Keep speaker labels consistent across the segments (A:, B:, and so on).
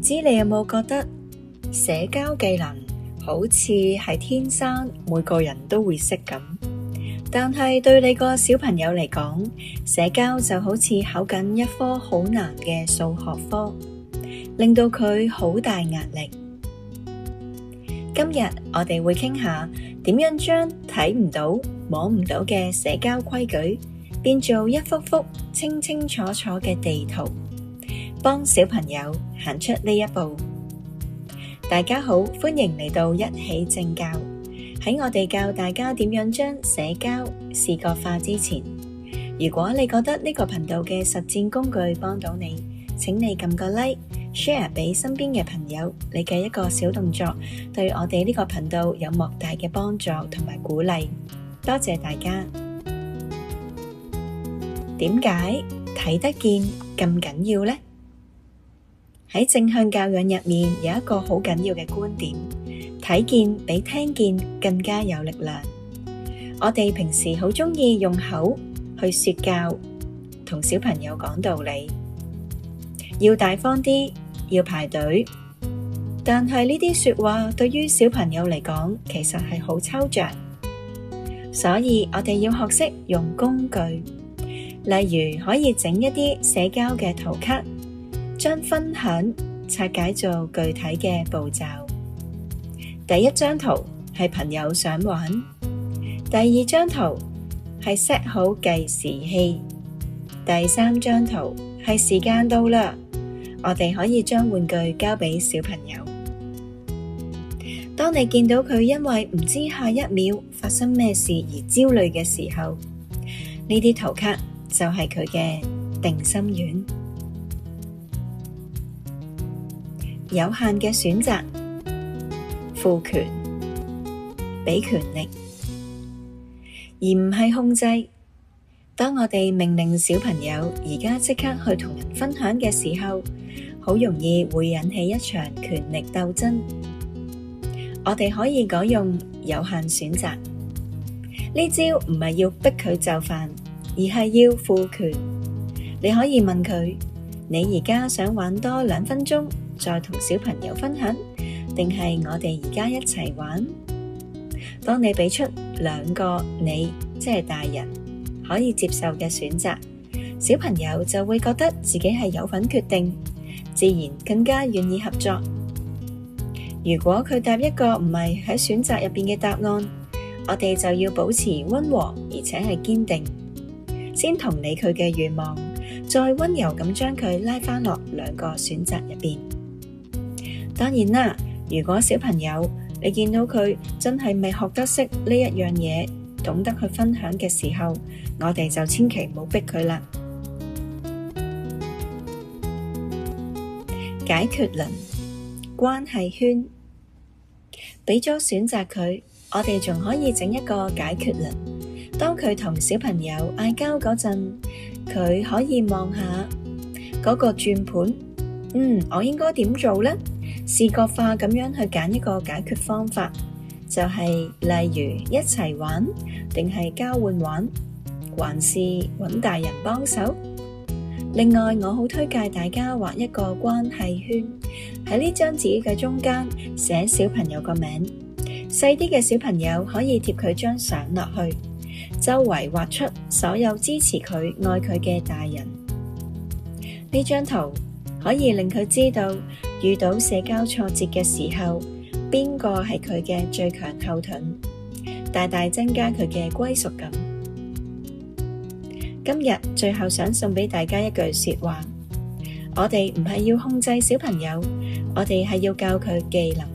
A: 知你有冇覺得社交技能好似係天生每個人都會識咁，但係對你個小朋友嚟講，社交就好似考緊一科好難嘅數學科，令到佢好大壓力。今日我哋會傾下點樣將睇唔到、摸唔到嘅社交規矩變做一幅幅清清楚楚嘅地圖，幫小朋友行出呢一步。大家好，歡迎嚟到一起正教。喺我哋教大家點樣將社交視覺化之前，如果你覺得呢個頻道嘅實戰工具幫到你，請你撳個 like、share 俾身邊嘅朋友。你嘅一個小動作，對我哋呢個頻道有莫大嘅幫助同埋鼓勵。多謝大家。點解睇得見咁緊要呢？喺正向教養入面有一個好緊要嘅觀點，睇見比聽見更加有力量。我哋平時好鍾意用口去說教，同小朋友講道理，要大方啲，要排隊。但係呢啲說話對於小朋友嚟講，其實係好抽象，所以我哋要學識用工具，例如可以整一啲社交嘅圖卡，將分享拆解做具體嘅步驟。第一張圖係朋友想玩，第二張圖係 set 好計時器，第三張圖係時間到啦，我哋可以將玩具交俾小朋友。當你見到佢因為唔知下一秒發生咩事而焦慮嘅時候，呢啲圖卡就係佢嘅定心丸。有限嘅選擇，賦權，俾權力，而唔係控制。當我哋命令小朋友而家即刻去同人分享嘅時候，好容易會引起一場權力鬥爭。我哋可以改用有限選擇。呢招唔係要逼佢就範，而係要賦權。你可以問佢：你而家想玩多2分鐘，再同小朋友分享，定係我哋而家一齊玩？當你俾出2個你，即係大人可以接受嘅選擇，小朋友就會覺得自己係有份決定，自然更加願意合作。如果佢答一個唔係喺選擇入邊嘅答案，我哋就要保持溫和而且係堅定，先同理佢嘅願望，再溫柔咁將佢拉返落2個選擇入邊。當然啦，如果小朋友你見到佢真係未學得識呢一樣嘢，懂得去分享嘅時候，我哋就千祈唔好逼佢啦。解決輪，關係圈，俾咗選擇佢，我哋仲可以整一個解決輪。當佢同小朋友嗌交嗰陣，佢可以望下嗰個轉盤，我應該點做呢？視覺化咁樣去揀一個解決方法，就係例如一齊玩，定係交換玩，還是揾大人幫手。另外，我好推介大家畫一個關係圈，喺呢張紙嘅中間寫小朋友個名，細啲嘅小朋友可以貼佢張相落去，周圍畫出所有支持佢、愛佢嘅大人。呢張圖可以令佢知道，遇到社交挫折嘅時候，邊個係佢嘅最強後盾，大大增加佢嘅歸屬感。今日最後想送俾大家一句說話：我哋唔係要控制小朋友，我哋係要教佢技能。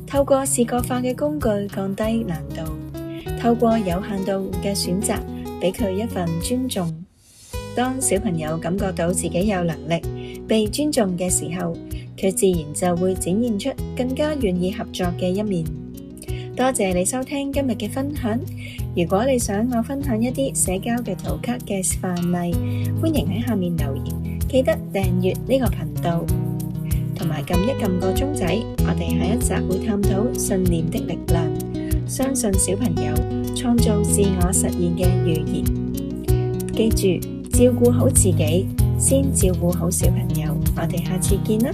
A: 透過視覺化嘅工具降低難度，透過有限度嘅選擇俾佢一份尊重。當小朋友感覺到自己有能力被尊重嘅時候，佢自然就會展現出更加願意合作嘅一面。多謝你收聽今日嘅分享。如果你想我分享一啲社交嘅圖卡嘅範例，歡迎喺下面留言。記得訂閱呢個頻道，同埋撳一撳個鐘仔。我哋下一集會探討信念的力量，相信小朋友創造自我實現嘅預言。記住，照顧好自己，先照顧好小朋友。我哋下次見啦。